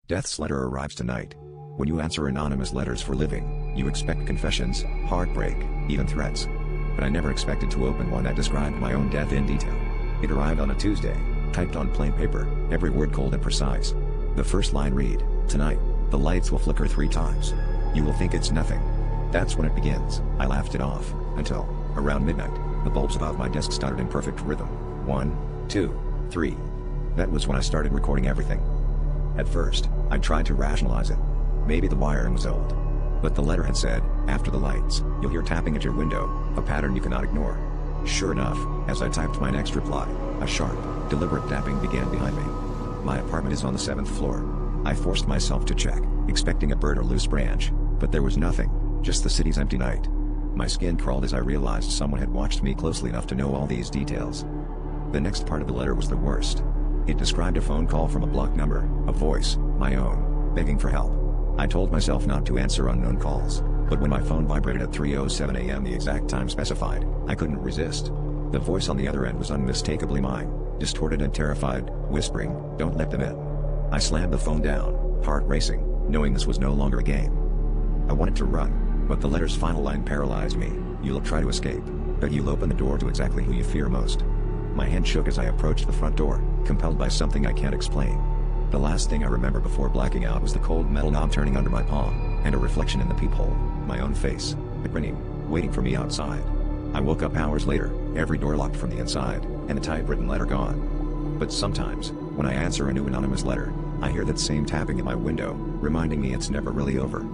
Death's letter arrives tonight. When you answer anonymous letters for living, you expect confessions, heartbreak, even threats. But I never expected to open one that described my own death in detail. It arrived on a Tuesday, typed on plain paper, every word cold and precise. The first line read, "Tonight, the lights will flicker 3 times. You will think it's nothing." That's when it begins. I laughed it off, until, around midnight, the bulbs above my desk started in perfect rhythm. 1, 2, 3. That was when I started recording everything. At first, I tried to rationalize it. Maybe the wiring was old. But the letter had said, "After the lights, you'll hear tapping at your window, a pattern you cannot ignore." Sure enough, as I typed my next reply, a sharp, deliberate tapping began behind me. My apartment is on the 7th floor. I forced myself to check, expecting a bird or loose branch, but there was nothing, just the city's empty night. My skin crawled as I realized someone had watched me closely enough to know all these details. The next part of the letter was the worst. It described a phone call from a blocked number, a voice, my own, begging for help. I told myself not to answer unknown calls, but when my phone vibrated at 3:07 a.m., the exact time specified, I couldn't resist. The voice on the other end was unmistakably mine, distorted and terrified, whispering, "Don't let them in." I slammed the phone down, heart racing, knowing this was no longer a game. I wanted to run, but the letter's final line paralyzed me. "You'll try to escape, but you'll open the door to exactly who you fear most." My hand shook as I approached the front door, compelled by something I can't explain. The last thing I remember before blacking out was the cold metal knob turning under my palm, and a reflection in the peephole, my own face, grinning, waiting for me outside. I woke up hours later, every door locked from the inside, and the typewritten letter gone. But sometimes, when I answer a new anonymous letter, I hear that same tapping at my window, reminding me it's never really over.